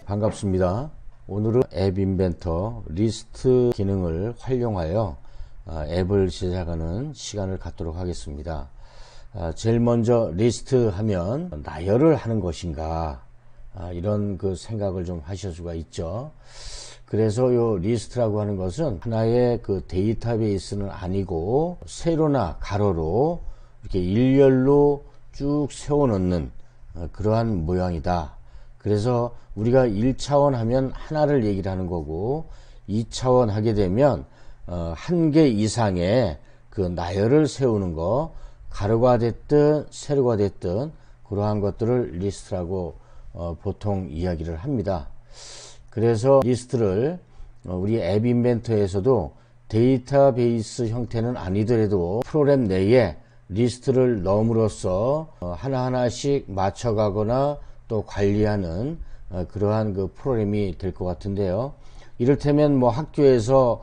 반갑습니다. 오늘은 앱 인벤터 리스트 기능을 활용하여 앱을 제작하는 시간을 갖도록 하겠습니다. 제일 먼저 리스트 하면 나열을 하는 것인가 이런 그 생각을 좀 하실 수가 있죠. 그래서 요 리스트라고 하는 것은 하나의 그 데이터베이스는 아니고 세로나 가로로 이렇게 일렬로 쭉 세워놓는 그러한 모양이다. 그래서 우리가 1차원 하면 하나를 얘기를 하는 거고 2차원 하게 되면 한 개 이상의 그 나열을 세우는 거, 가로가 됐든 세로가 됐든 그러한 것들을 리스트라고 보통 이야기를 합니다. 그래서 리스트를 우리 앱 인벤터에서도 데이터베이스 형태는 아니더라도 프로그램 내에 리스트를 넣음으로써 하나하나씩 맞춰가거나 또 관리하는 그러한 그 프로그램이 될 것 같은데요. 이를테면 뭐 학교에서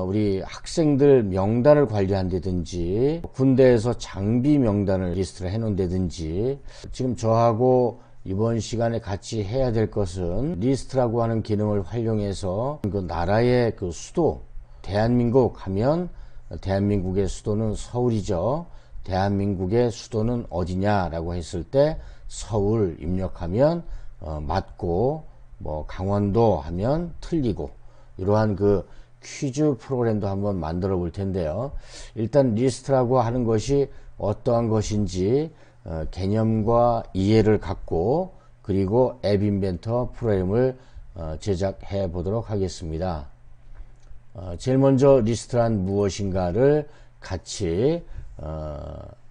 우리 학생들 명단을 관리한다든지 군대에서 장비 명단을 리스트를 해놓는다든지 지금 저하고 이번 시간에 같이 해야 될 것은 리스트라고 하는 기능을 활용해서 그 나라의 그 수도, 대한민국 하면 대한민국의 수도는 서울이죠. 대한민국의 수도는 어디냐라고 했을 때 서울 입력하면 맞고, 뭐 강원도 하면 틀리고, 이러한 그 퀴즈 프로그램도 한번 만들어 볼 텐데요. 일단 리스트라고 하는 것이 어떠한 것인지 개념과 이해를 갖고, 그리고 앱 인벤터 프로그램을 제작해 보도록 하겠습니다. 제일 먼저 리스트란 무엇인가를 같이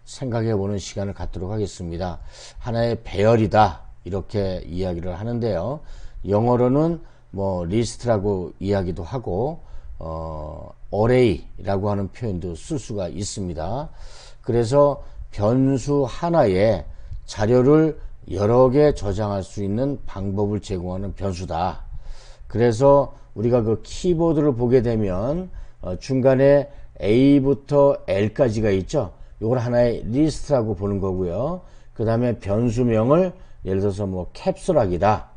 생각해 보는 시간을 갖도록 하겠습니다. 하나의 배열이다 이렇게 이야기를 하는데요. 영어로는 뭐 리스트라고 이야기도 하고 array라고 하는 표현도 쓸 수가 있습니다. 그래서 변수 하나에 자료를 여러 개 저장할 수 있는 방법을 제공하는 변수다. 그래서 우리가 그 키보드를 보게 되면 중간에 A부터 L까지가 있죠. 이걸 하나의 리스트라고 보는 거고요. 그 다음에 변수명을 예를 들어서 뭐 캡슐락이다.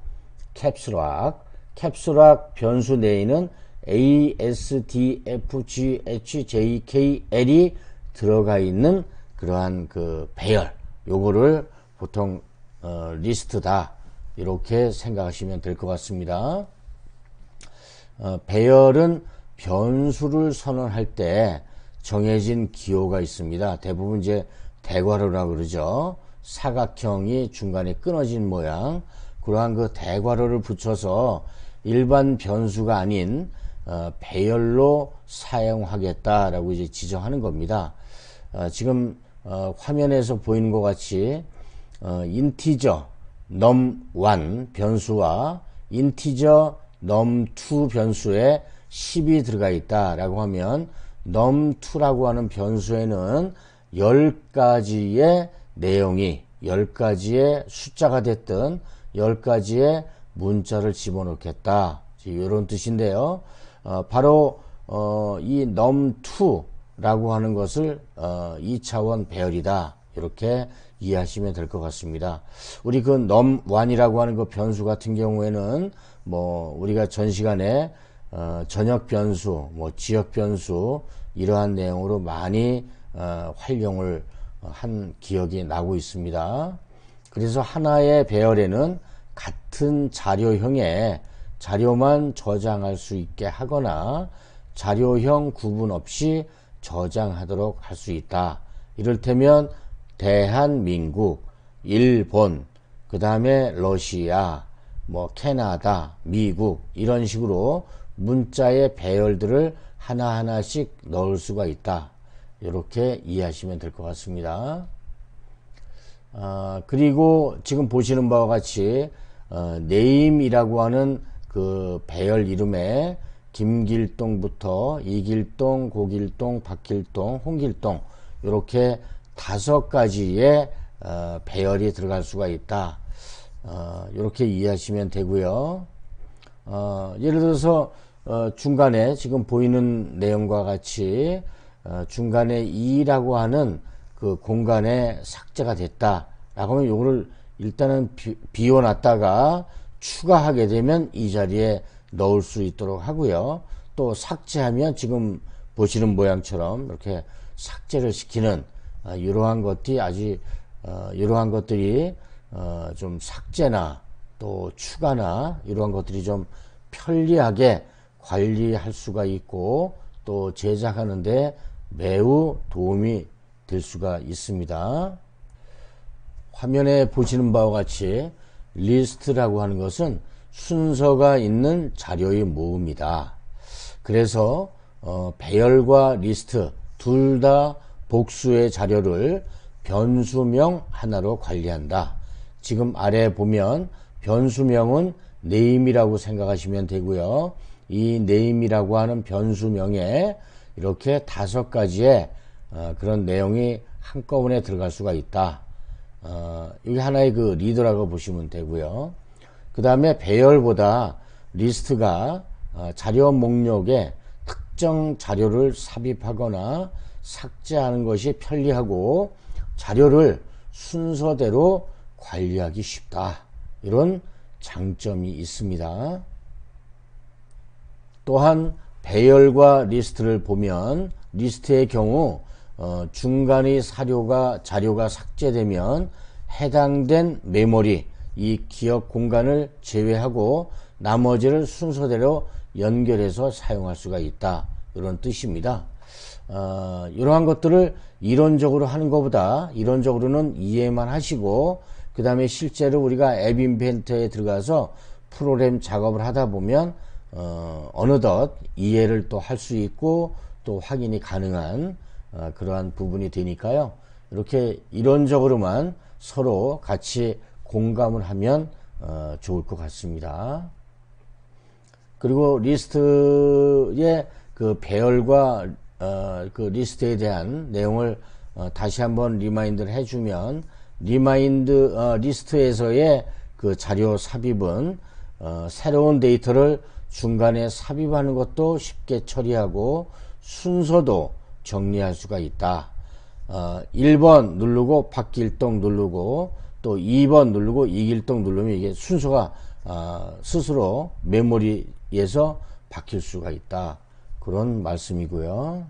캡슐락 변수 내에는 A, S, D, F, G, H, J, K, L이 들어가 있는 그러한 그 배열, 요거를 보통 리스트다 이렇게 생각하시면 될 것 같습니다. 배열은 변수를 선언할 때 정해진 기호가 있습니다. 대부분 이제 대괄호라고 그러죠. 사각형이 중간에 끊어진 모양, 그러한 그 대괄호를 붙여서 일반 변수가 아닌 배열로 사용하겠다라고 이제 지정하는 겁니다. 지금 화면에서 보이는 것 같이 인티저 num1 변수와 인티저 num2 변수에 10이 들어가 있다라고 하면 num2라고 하는 변수에는 10가지의 내용이 10가지의 숫자가 됐든 10가지의 문자를 집어넣겠다 이런 뜻인데요. 바로 이 num2라고 하는 것을 2차원 배열이다 이렇게 이해하시면 될 것 같습니다. 우리 그 num1이라고 하는 그 변수 같은 경우에는 뭐 우리가 전 시간에 전역 변수, 뭐 지역 변수 이러한 내용으로 많이 활용을 한 기억이 나고 있습니다. 그래서 하나의 배열에는 같은 자료형에 자료만 저장할 수 있게 하거나 자료형 구분 없이 저장하도록 할 수 있다. 이를테면 대한민국, 일본, 그 다음에 러시아, 뭐 캐나다, 미국 이런 식으로 문자의 배열들을 하나하나씩 넣을 수가 있다. 이렇게 이해하시면 될 것 같습니다. 그리고 지금 보시는 바와 같이 네임이라고 하는 그 배열 이름에 김길동부터 이길동, 고길동, 박길동, 홍길동 이렇게 5가지의 배열이 들어갈 수가 있다. 이렇게 이해하시면 되고요. 예를 들어서 중간에 지금 보이는 내용과 같이 중간에 2라고 하는 그 공간에 삭제가 됐다 라고 하면 요거를 일단은 비워놨다가 추가하게 되면 이 자리에 넣을 수 있도록 하고요. 또 삭제하면 지금 보시는 모양처럼 이렇게 삭제를 시키는 이러한 것들이 이러한 것들이 좀 삭제나 또 추가나 이러한 것들이 좀 편리하게 관리할 수가 있고 또 제작하는데 매우 도움이 될 수가 있습니다. 화면에 보시는 바와 같이 리스트라고 하는 것은 순서가 있는 자료의 모음이다. 그래서 배열과 리스트 둘 다 복수의 자료를 변수명 하나로 관리한다. 지금 아래 보면 변수명은 name이라고 생각하시면 되고요. 이 name이라고 하는 변수명에 이렇게 5가지의 그런 내용이 한꺼번에 들어갈 수가 있다. 이게 하나의 그 리더라고 보시면 되고요. 그 다음에 배열보다 리스트가 자료 목록에 특정 자료를 삽입하거나 삭제하는 것이 편리하고 자료를 순서대로 관리하기 쉽다. 이런 장점이 있습니다. 또한 배열과 리스트를 보면 리스트의 경우 중간의 자료가 삭제되면 해당된 메모리, 이 기억 공간을 제외하고 나머지를 순서대로 연결해서 사용할 수가 있다. 이런 뜻입니다. 이러한 것들을 이론적으로 하는 것보다 이론적으로는 이해만 하시고 그 다음에 실제로 우리가 앱 인벤터에 들어가서 프로그램 작업을 하다 보면 어느덧 이해를 또 할 수 있고 또 확인이 가능한 그러한 부분이 되니까요. 이렇게 이론적으로만 서로 같이 공감을 하면 좋을 것 같습니다. 그리고 리스트의 그 배열과 그 리스트에 대한 내용을 다시 한번 리마인드를 해주면 리스트에서의 그 자료 삽입은 새로운 데이터를 중간에 삽입하는 것도 쉽게 처리하고 순서도 정리할 수가 있다. 1번 누르고 바뀔동 누르고 또 2번 누르고 이길동 누르면 이게 순서가 스스로 메모리에서 바뀔 수가 있다. 그런 말씀이고요.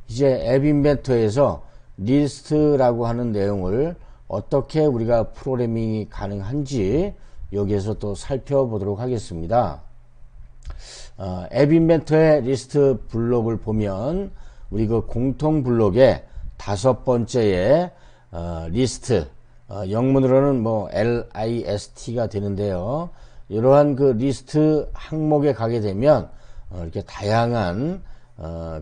이제 앱 인벤터에서 리스트라고 하는 내용을 어떻게 우리가 프로그래밍이 가능한지 여기에서 또 살펴보도록 하겠습니다. 앱 인벤터의 리스트 블록을 보면 우리 그 공통 블록의 5번째에 리스트, 영문으로는 뭐 LIST가 되는데요. 이러한 그 리스트 항목에 가게 되면 이렇게 다양한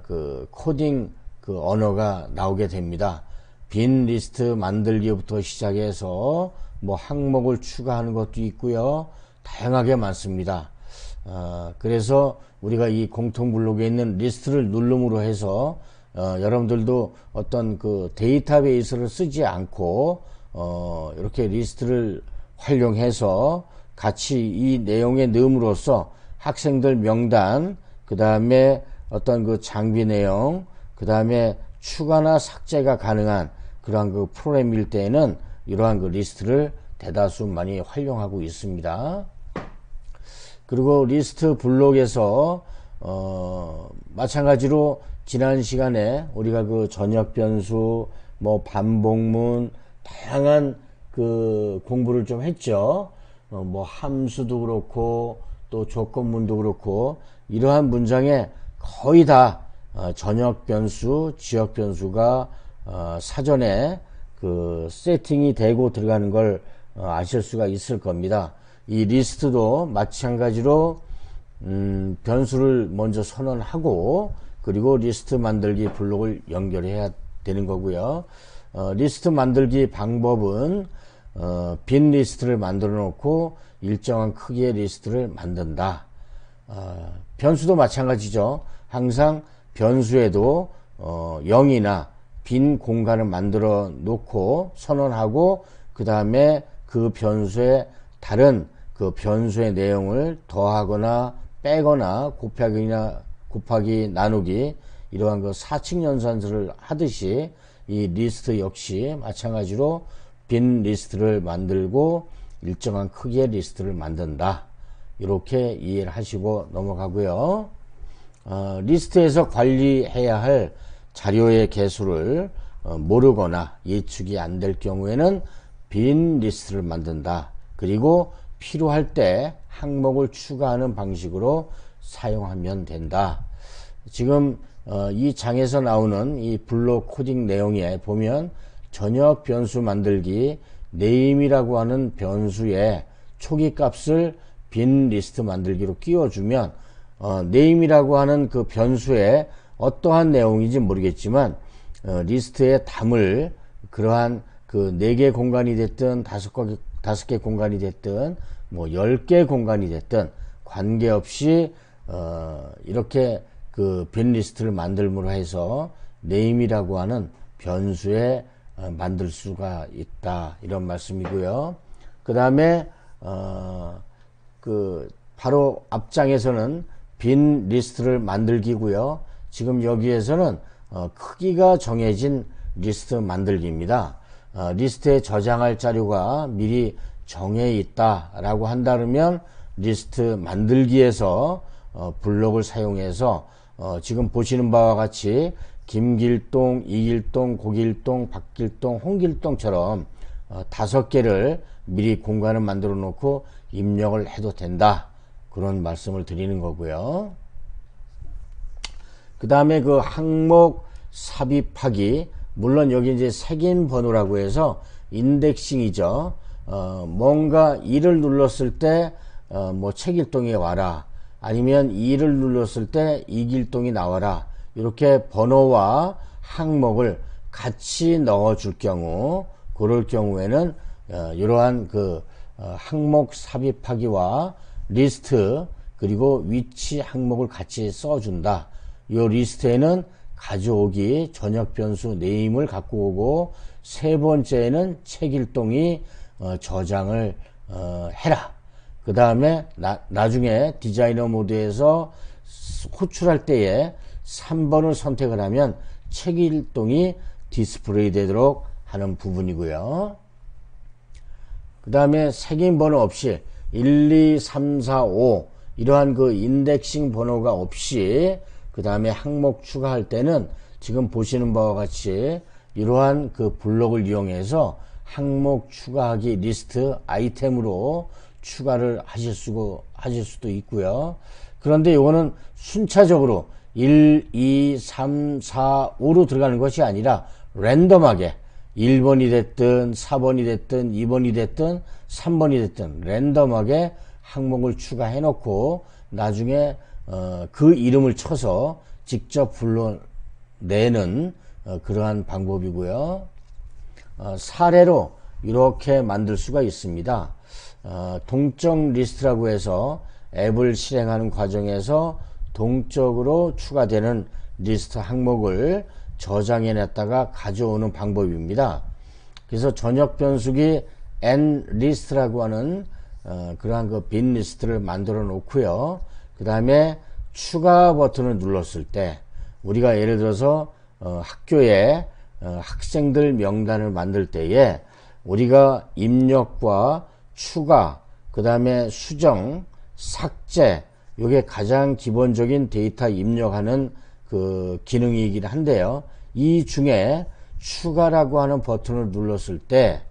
그 코딩 그 언어가 나오게 됩니다. 빈 리스트 만들기부터 시작해서 뭐 항목을 추가하는 것도 있고요. 다양하게 많습니다. 그래서 우리가 이 공통 블록에 있는 리스트를 누름으로 해서 여러분들도 어떤 그 데이터베이스를 쓰지 않고 이렇게 리스트를 활용해서 같이 이 내용에 넣음으로써 학생들 명단, 그 다음에 어떤 그 장비 내용, 그 다음에 추가나 삭제가 가능한 그러한 그 프로그램일 때에는 이러한 그 리스트를 대다수 많이 활용하고 있습니다. 그리고 리스트 블록에서 마찬가지로 지난 시간에 우리가 그 전역 변수, 뭐 반복문, 다양한 그 공부를 좀 했죠. 뭐 함수도 그렇고 또 조건문도 그렇고 이러한 문장에 거의 다 전역 변수, 지역 변수가 사전에 그 세팅이 되고 들어가는 걸 아실 수가 있을 겁니다. 이 리스트도 마찬가지로 변수를 먼저 선언하고 그리고 리스트 만들기 블록을 연결해야 되는 거고요. 리스트 만들기 방법은 빈 리스트를 만들어 놓고 일정한 크기의 리스트를 만든다. 변수도 마찬가지죠. 항상 변수에도 0이나 빈 공간을 만들어 놓고 선언하고 그 다음에 그 변수에 다른 그 변수의 내용을 더하거나 빼거나 곱하기 나누기 이러한 그 사칙 연산술을 하듯이 이 리스트 역시 마찬가지로 빈 리스트를 만들고 일정한 크기의 리스트를 만든다. 이렇게 이해를 하시고 넘어가고요. 리스트에서 관리해야 할 자료의 개수를 모르거나 예측이 안 될 경우에는 빈 리스트를 만든다. 그리고 필요할 때 항목을 추가하는 방식으로 사용하면 된다. 지금 이 장에서 나오는 이 블록 코딩 내용에 보면 전역 변수 만들기 name이라고 하는 변수에 초기 값을 빈 리스트 만들기로 끼워주면 name이라고 하는 그 변수에 어떠한 내용인지 모르겠지만 리스트에 담을 그러한 그 4개 공간이 됐든 5개 공간이 됐든 뭐 10개 공간이 됐든 관계없이 이렇게 그 빈 리스트를 만들므로 해서 name이라고 하는 변수에 만들 수가 있다, 이런 말씀이고요. 그 다음에 그 바로 앞장에서는 빈 리스트를 만들기고요. 지금 여기에서는 크기가 정해진 리스트 만들기입니다. 리스트에 저장할 자료가 미리 정해 있다라고 한다면 리스트 만들기에서 블록을 사용해서 지금 보시는 바와 같이 김길동, 이길동, 고길동, 박길동, 홍길동처럼 5개를 미리 공간을 만들어 놓고 입력을 해도 된다, 그런 말씀을 드리는 거고요. 그 다음에 그 항목 삽입하기, 물론 여기 이제 색인 번호라고 해서 인덱싱이죠. 뭔가 2를 눌렀을 때 뭐 책일동이 와라, 아니면 2를 눌렀을 때 이길동이 나와라, 이렇게 번호와 항목을 같이 넣어 줄 경우, 그럴 경우에는 이러한 그 항목 삽입하기와 리스트 그리고 위치 항목을 같이 써준다. 이 리스트에는 가져오기 전역 변수 name을 갖고 오고, 세 번째에는 책일동이 저장을 해라. 그 다음에 나중에 디자이너 모드에서 호출할 때에 3번을 선택을 하면 책일동이 디스플레이 되도록 하는 부분이고요. 그 다음에 색인 번호 없이 1, 2, 3, 4, 5 이러한 그 인덱싱 번호가 없이 그 다음에 항목 추가할 때는 지금 보시는 바와 같이 이러한 그 블록을 이용해서 항목 추가하기 리스트 아이템으로 추가를 하실 수도 있고요. 그런데 이거는 순차적으로 1, 2, 3, 4, 5로 들어가는 것이 아니라 랜덤하게 1번이 됐든 4번이 됐든 2번이 됐든 3번이 됐든 랜덤하게 항목을 추가해 놓고 나중에 그 이름을 쳐서 직접 불러내는 그러한 방법이고요. 사례로 이렇게 만들 수가 있습니다. 동적 리스트라고 해서 앱을 실행하는 과정에서 동적으로 추가되는 리스트 항목을 저장해 놨다가 가져오는 방법입니다. 그래서 전역 변수기 nList라고 하는 그러한 그 빈 리스트를 만들어 놓고요. 그 다음에 추가 버튼을 눌렀을 때 우리가 예를 들어서 학교에 학생들 명단을 만들 때에 우리가 입력과 추가, 그 다음에 수정, 삭제, 이게 가장 기본적인 데이터 입력하는 그 기능이긴 한데요. 이 중에 추가라고 하는 버튼을 눌렀을 때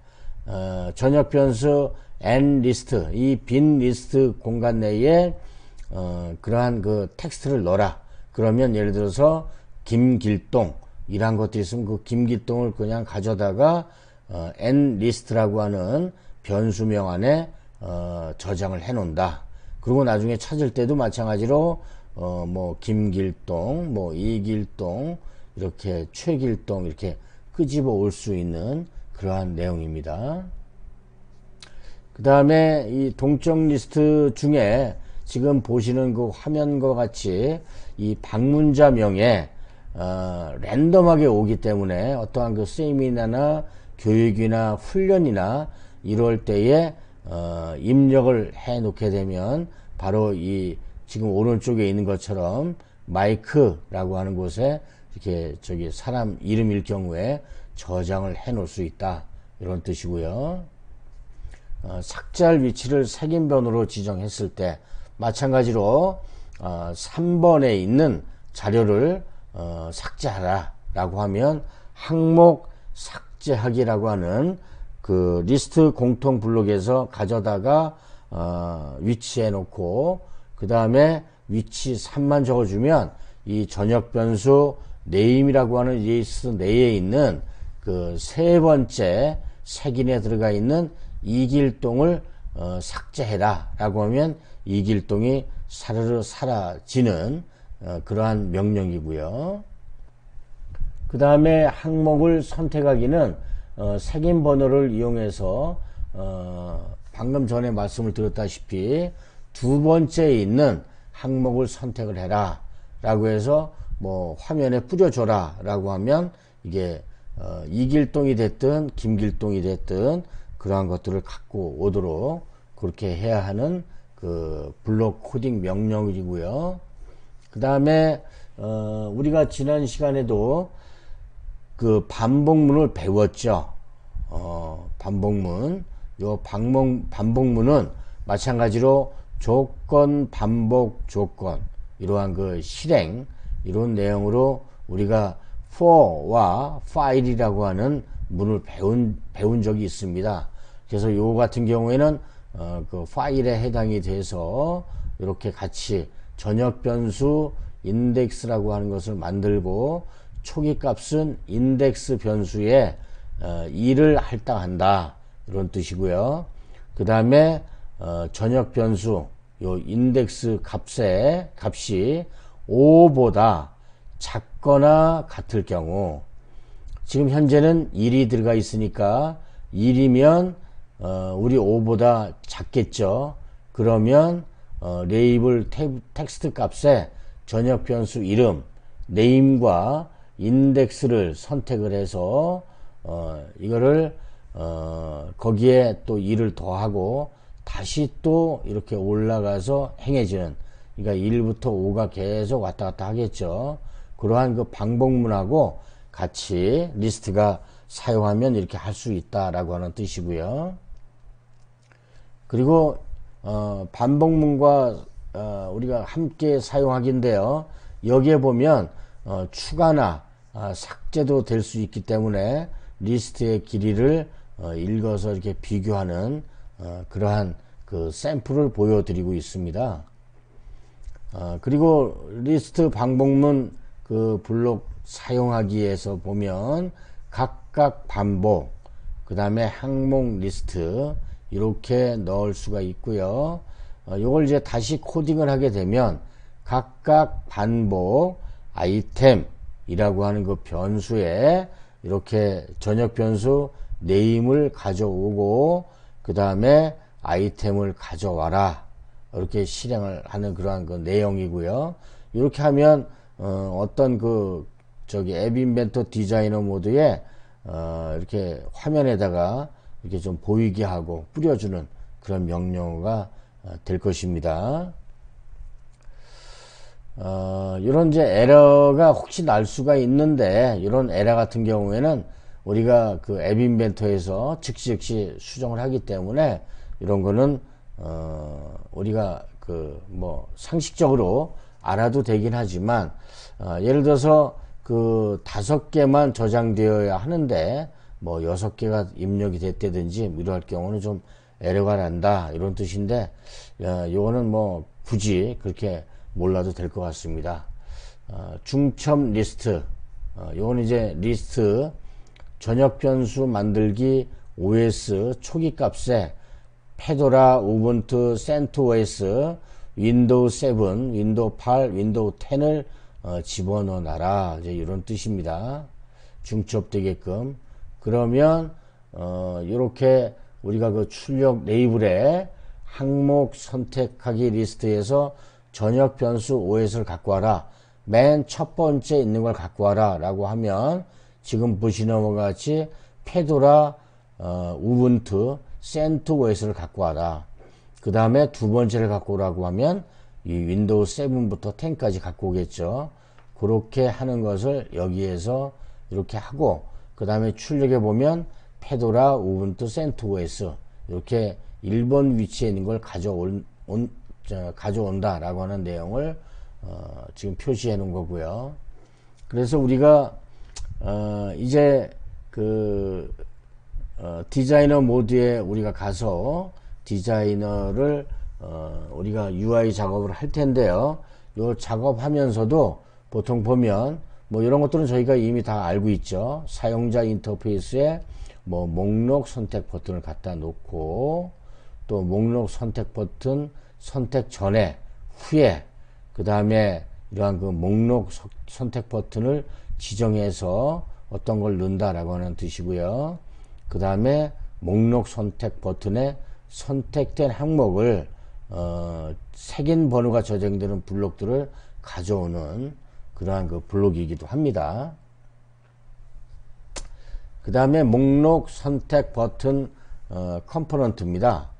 전역 변수 nList, 이 빈 리스트 공간 내에 그러한 그 텍스트를 넣어라. 그러면 예를 들어서 김길동 이란 것들이 있으면 그 김길동을 그냥 가져다가 nList라고 하는 변수명 안에 저장을 해 놓는다. 그리고 나중에 찾을 때도 마찬가지로 뭐 김길동, 뭐 이길동, 이렇게 최길동 이렇게 끄집어 올 수 있는 그러한 내용입니다. 그 다음에 이 동적 리스트 중에 지금 보시는 그 화면과 같이 이 방문자명에 랜덤하게 오기 때문에 어떠한 그 세미나나 교육이나 훈련이나 이럴 때에 입력을 해 놓게 되면 바로 이 지금 오른쪽에 있는 것처럼 마이크라고 하는 곳에 이렇게 저기 사람 이름일 경우에 저장을 해 놓을 수 있다, 이런 뜻이고요. 삭제할 위치를 색인변으로 지정했을 때 마찬가지로 3번에 있는 자료를 삭제하라 라고 하면 항목 삭제하기라고 하는 그 리스트 공통 블록에서 가져다가 위치해 놓고 그 다음에 위치 3만 적어주면 이 전역 변수 네임이라고 하는 리스트 내에 있는 그 세 번째 색인에 들어가 있는 이길동을 삭제해라 라고 하면 이길동이 사르르 사라지는 그러한 명령이고요. 그 다음에 항목을 선택하기는 색인 번호를 이용해서 방금 전에 말씀을 드렸다시피 두 번째에 있는 항목을 선택을 해라 라고 해서 뭐 화면에 뿌려줘라 라고 하면 이게 이길동이 됐든 김길동이 됐든 그러한 것들을 갖고 오도록 그렇게 해야 하는 그 블록 코딩 명령이고요. 그 다음에 우리가 지난 시간에도 그 반복문을 배웠죠. 반복문. 요 반복문은 마찬가지로 조건, 반복, 조건 이러한 그 실행 이런 내용으로 우리가 for와 file이라고 하는 문을 배운 적이 있습니다. 그래서 요 같은 경우에는 그 파일에 해당이 돼서 이렇게 같이 전역 변수 인덱스라고 하는 것을 만들고 초기 값은 인덱스 변수에 2를 할당한다 이런 뜻이고요. 그 다음에 전역 변수 요 인덱스 값이 5보다 작거나 같을 경우 지금 현재는 1이 들어가 있으니까 1이면 우리 5보다 작겠죠. 그러면 레이블 텍스트 값에 전역 변수 이름 네임과 인덱스를 선택을 해서 이거를 거기에 또 2를 더하고 다시 또 이렇게 올라가서 행해지는 그러니까 1부터 5가 계속 왔다 갔다 하겠죠. 그러한 그 반복문하고 같이 리스트가 사용하면 이렇게 할 수 있다라고 하는 뜻이고요. 그리고 반복문과 우리가 함께 사용하기인데요. 여기에 보면 추가나 삭제도 될 수 있기 때문에 리스트의 길이를 읽어서 이렇게 비교하는 그러한 그 샘플을 보여드리고 있습니다. 그리고 리스트 반복문 그 블록 사용하기에서 보면 각각 반복 그 다음에 항목 리스트 이렇게 넣을 수가 있고요. 요걸 이제 다시 코딩을 하게 되면 각각 반복 아이템이라고 하는 그 변수에 이렇게 전역 변수 네임을 가져오고 그 다음에 아이템을 가져와라 이렇게 실행을 하는 그러한 그 내용이고요. 이렇게 하면 어떤 그 앱 인벤터 디자이너 모드에 이렇게 화면에다가 이렇게 좀 보이게 하고 뿌려주는 그런 명령어가 될 것입니다. 이런 이제 에러가 혹시 날 수가 있는데 이런 에러 같은 경우에는 우리가 그 앱 인벤터에서 즉시 수정을 하기 때문에 이런 거는 우리가 그 뭐 상식적으로 알아도 되긴 하지만 예를 들어서 그 5개만 저장되어야 하는데 뭐 6개가 입력이 됐다든지 이러할 경우는 좀 에러가 난다 이런 뜻인데 요거는 뭐 굳이 그렇게 몰라도 될 것 같습니다. 중첩 리스트 요거는 이제 리스트 전역 변수 만들기 OS 초기 값에 페도라, 우분투, 센트OS, 윈도우 7, 윈도우 8, 윈도우 10을 집어넣어 놔라 이제 이런 뜻입니다. 중첩되게끔. 그러면 이렇게 우리가 그 출력 레이블에 항목 선택하기 리스트에서 전역 변수 OS를 갖고 와라. 맨 첫 번째 있는 걸 갖고 와라 라고 하면 지금 보시는 것과 같이 페도라, 우분투, 센트OS를 갖고 와라. 그 다음에 두 번째를 갖고 오라고 하면 이 윈도우 7부터 10까지 갖고 오겠죠. 그렇게 하는 것을 여기에서 이렇게 하고 그 다음에 출력해 보면 페도라, 우분투, 센트OS 이렇게 1번 위치에 있는 걸 가져온다라고 하는 내용을 지금 표시해 놓은 거고요. 그래서 우리가 이제 그 디자이너 모드에 우리가 가서 디자이너를 우리가 UI 작업을 할 텐데요. 요 작업하면서도 보통 보면 뭐 이런 것들은 저희가 이미 다 알고 있죠. 사용자 인터페이스에 뭐 목록 선택 버튼을 갖다 놓고 또 목록 선택 버튼 선택 전에 후에 그 다음에 이러한 그 목록 선택 버튼을 지정해서 어떤 걸 넣는다라고 하는 뜻이고요. 그 다음에 목록 선택 버튼에 선택된 항목을 색인 번호가 저장되는 블록들을 가져오는 그러한 그 블록이기도 합니다. 그 다음에 목록 선택 버튼 컴포넌트입니다.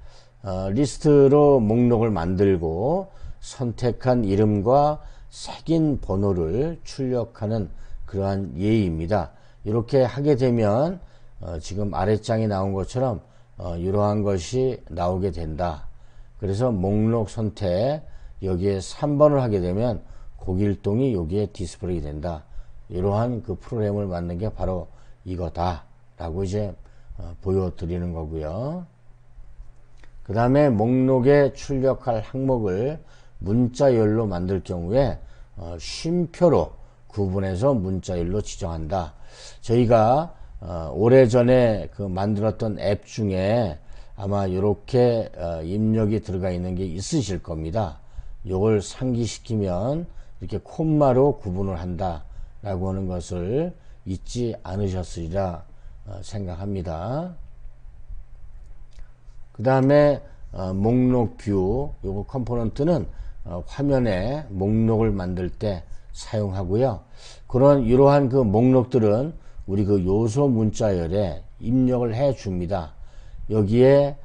리스트로 목록을 만들고 선택한 이름과 색인 번호를 출력하는 그러한 예입니다. 이렇게 하게 되면 지금 아래장에 나온 것처럼 이러한 것이 나오게 된다. 그래서 목록 선택 여기에 3번을 하게 되면 고길동이 여기에 디스플레이 된다. 이러한 그 프로그램을 만든 게 바로 이거다 라고 이제 보여드리는 거고요. 그 다음에 목록에 출력할 항목을 문자열로 만들 경우에 쉼표로 구분해서 문자열로 지정한다. 저희가 오래전에 그 만들었던 앱 중에 아마 이렇게 입력이 들어가 있는 게 있으실 겁니다. 요걸 상기시키면 이렇게 콤마로 구분을 한다 라고 하는 것을 잊지 않으셨으리라 생각합니다. 그 다음에 목록 뷰 요거 컴포넌트는 화면에 목록을 만들 때 사용하고요. 이러한 그 목록들은 우리 그 요소 문자열에 입력을 해 줍니다. 여기에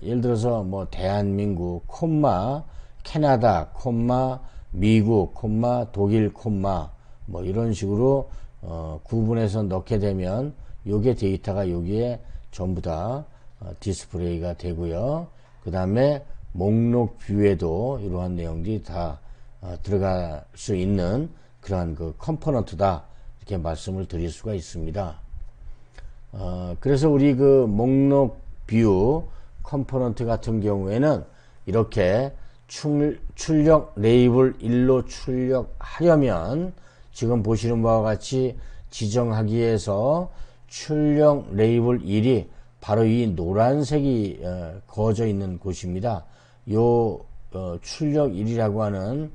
예를 들어서 뭐 대한민국 콤마 캐나다 콤마 미국 콤마 독일 콤마 뭐 이런 식으로 구분해서 넣게 되면 요게 데이터가 여기에 전부 다 디스플레이가 되고요. 그 다음에 목록 뷰에도 이러한 내용들이 다 들어갈 수 있는 그러한 그 컴포넌트다 이렇게 말씀을 드릴 수가 있습니다. 그래서 우리 그 목록 뷰 컴포넌트 같은 경우에는 이렇게 출력 레이블 1로 출력하려면 지금 보시는 바와 같이 지정하기 위해서 출력 레이블 1이 바로 이 노란색이 그어져 있는 곳입니다. 요 출력 1이라고 하는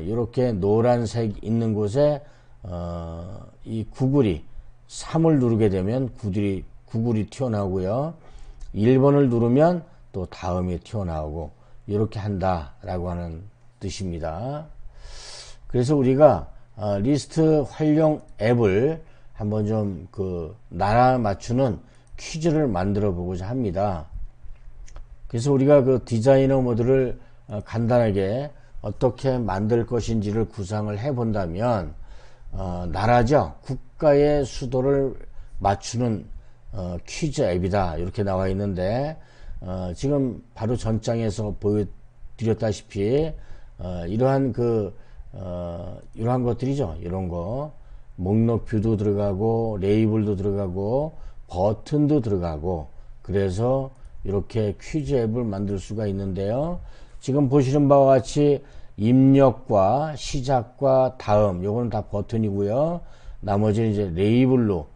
이렇게 노란색 있는 곳에 이 구글이 3을 누르게 되면 구글이 튀어나오고요. 1번을 누르면 또 다음이 튀어나오고 이렇게 한다라고 하는 뜻입니다. 그래서 우리가 리스트 활용 앱을 한번 좀 그 나라 맞추는 퀴즈를 만들어 보고자 합니다. 그래서 우리가 그 디자이너 모드를 간단하게 어떻게 만들 것인지를 구상을 해 본다면 나라죠. 국가의 수도를 맞추는 퀴즈 앱이다 이렇게 나와 있는데 지금 바로 전장에서 보여드렸다시피 이러한 이러한 것들이죠. 이런 거 목록 뷰도 들어가고 레이블도 들어가고 버튼도 들어가고 그래서 이렇게 퀴즈 앱을 만들 수가 있는데요. 지금 보시는 바와 같이 입력과 시작과 다음 요거는 다 버튼이고요. 나머지는 이제 레이블로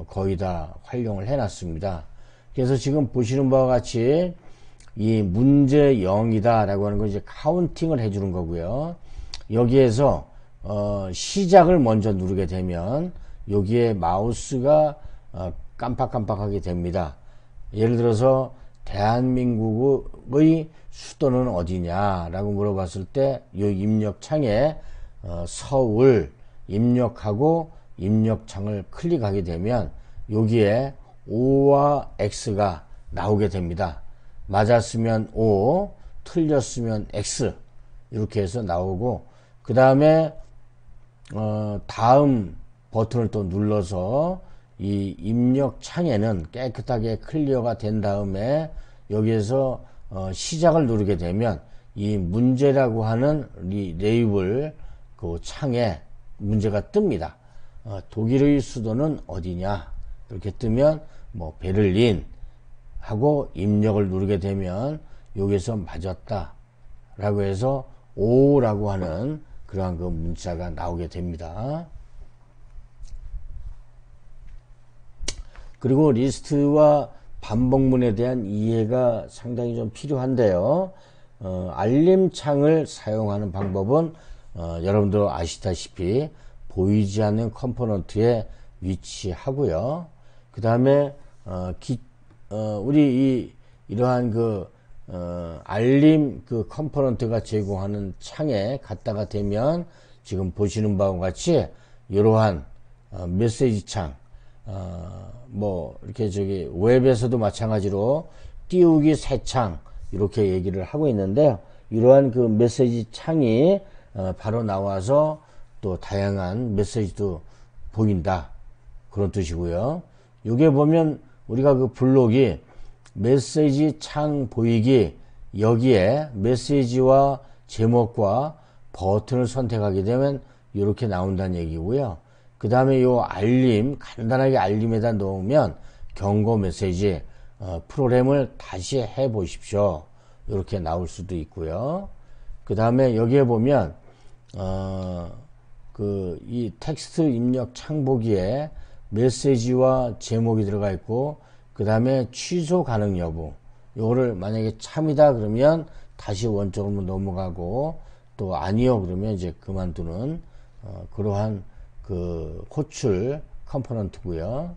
거의 다 활용을 해 놨습니다. 그래서 지금 보시는 바와 같이 이 문제 0이다 라고 하는 건 이제 카운팅을 해 주는 거고요. 여기에서 시작을 먼저 누르게 되면 여기에 마우스가 깜빡깜빡하게 됩니다. 예를 들어서 대한민국의 수도는 어디냐 라고 물어봤을 때 이 입력창에 서울 입력하고 입력창을 클릭하게 되면 여기에 O와 X가 나오게 됩니다. 맞았으면 O, 틀렸으면 X 이렇게 해서 나오고 그 다음에 다음 버튼을 또 눌러서 이 입력 창에는 깨끗하게 클리어가 된 다음에 여기에서 시작을 누르게 되면 이 문제라고 하는 레이블 그 창에 문제가 뜹니다. 독일의 수도는 어디냐 이렇게 뜨면 뭐 베를린 하고 입력을 누르게 되면 여기서 맞았다 라고 해서 O라고 하는 그러한 그 문자가 나오게 됩니다. 그리고 리스트와 반복문에 대한 이해가 상당히 좀 필요한데요. 알림창을 사용하는 방법은 여러분들 아시다시피 보이지 않는 컴포넌트에 위치하고요. 그 다음에 우리 이러한 그 알림 그 컴포넌트가 제공하는 창에 갔다가 되면 지금 보시는 바와 같이 이러한 메시지 창 뭐 이렇게 저기 웹에서도 마찬가지로 띄우기 새 창 이렇게 얘기를 하고 있는데요. 이러한 그 메시지 창이 바로 나와서 또 다양한 메시지도 보인다 그런 뜻이고요. 요게 보면 우리가 그 블록이 메시지 창 보이기 여기에 메시지와 제목과 버튼을 선택하게 되면 이렇게 나온다는 얘기고요. 그 다음에 요 알림 간단하게 알림에다 넣으면 경고 메시지 프로그램을 다시 해 보십시오 이렇게 나올 수도 있고요. 그 다음에 여기에 보면 이 텍스트 입력 창 보기에 메시지와 제목이 들어가 있고 그 다음에 취소 가능 여부 요거를 만약에 참이다 그러면 다시 원점으로 넘어가고 또 아니요 그러면 이제 그만두는 그러한 그 호출 컴포넌트고요.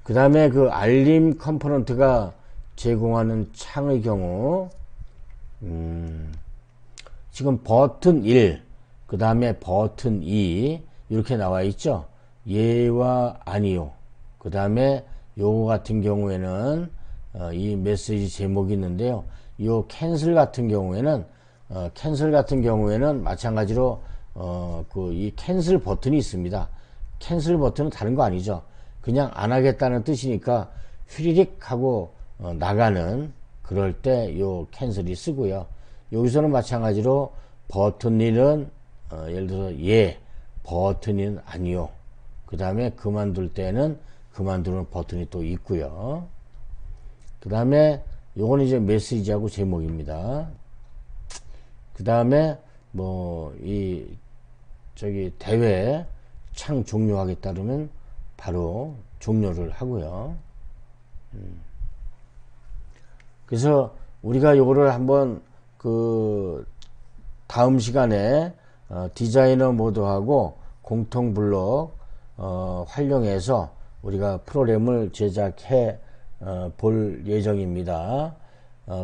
그 다음에 그 알림 컴포넌트가 제공하는 창의 경우 지금 버튼 1 그 다음에 버튼 2 이렇게 나와 있죠. 예와 아니요. 그 다음에 요거 같은 경우에는 이 메시지 제목이 있는데요. 요 캔슬 같은 경우에는 마찬가지로 이 캔슬 버튼이 있습니다. 캔슬 버튼은 다른 거 아니죠. 그냥 안 하겠다는 뜻이니까 휘리릭 하고 나가는 그럴 때 요 캔슬이 쓰고요. 여기서는 마찬가지로 버튼 1은 예를 들어서 예, 버튼 2는 아니요. 그 다음에 그만둘 때는 그만두는 버튼이 또 있고요. 그 다음에 요건 이제 메시지하고 제목입니다. 그 다음에 대회 창 종료하겠다 그러면 바로 종료를 하고요. 그래서 우리가 요거를 한번 다음 시간에 디자이너 모드하고 공통 블록 활용해서 우리가 프로그램을 제작해 볼 예정입니다.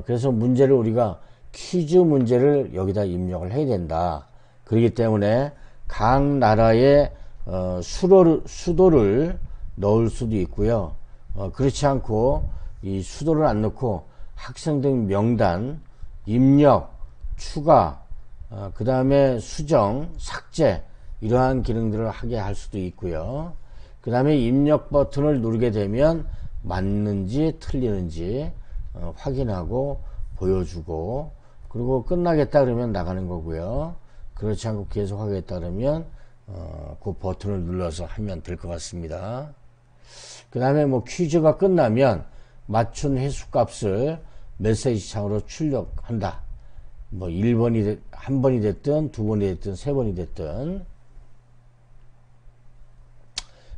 그래서 문제를 우리가 퀴즈 문제를 여기다 입력을 해야 된다. 그렇기 때문에 각 나라의 수도를 넣을 수도 있고요. 그렇지 않고 이 수도를 안 넣고 학생들 명단, 입력, 추가, 그 다음에 수정, 삭제 이러한 기능들을 하게 할 수도 있고요. 그 다음에 입력 버튼을 누르게 되면 맞는지 틀리는지 확인하고 보여주고 그리고 끝나겠다 그러면 나가는 거고요. 그렇지 않고 계속 하겠다 그러면 그 버튼을 눌러서 하면 될 것 같습니다. 그 다음에 퀴즈가 끝나면 맞춘 횟수값을 메시지 창으로 출력한다. 1번이 한 번이 됐든 두 번이 됐든 세 번이 됐든.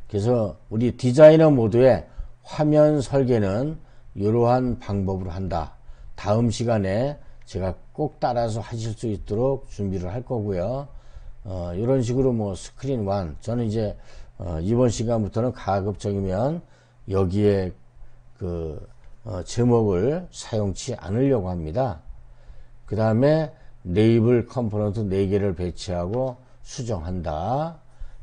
그래서 우리 디자이너 모드의 화면 설계는 이러한 방법으로 한다. 다음 시간에 제가 꼭 따라서 하실 수 있도록 준비를 할 거고요. 이런 식으로 스크린 1 저는 이제 이번 시간부터는 가급적이면 여기에 제목을 사용치 않으려고 합니다. 그 다음에 레이블 컴포넌트 4개를 배치하고 수정한다.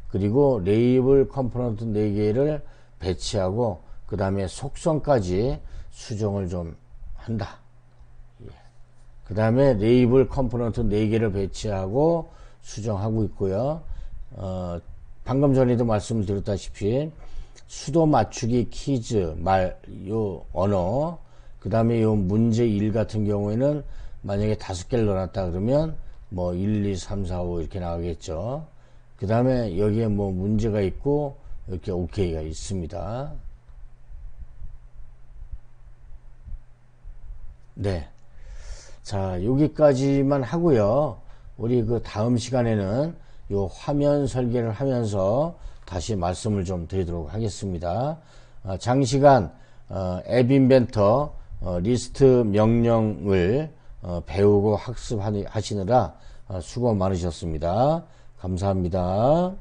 그리고 레이블 컴포넌트 4개를 배치하고 그 다음에 속성까지 수정을 좀 한다. 그 다음에 레이블 컴포넌트 4개를 배치하고 수정하고 있고요. 방금 전에도 말씀을 드렸다시피 수도 맞추기 퀴즈 요 언어, 그 다음에 요 문제 1 같은 경우에는 만약에 5개를 넣어놨다 그러면 뭐 1, 2, 3, 4, 5 이렇게 나가겠죠. 그 다음에 여기에 뭐 문제가 있고 이렇게 OK가 있습니다. 네. 자, 여기까지만 하고요. 우리 그 다음 시간에는 요 화면 설계를 하면서 다시 말씀을 좀 드리도록 하겠습니다. 장시간 앱 인벤터 리스트 명령을 배우고 학습하시느라 수고 많으셨습니다. 감사합니다.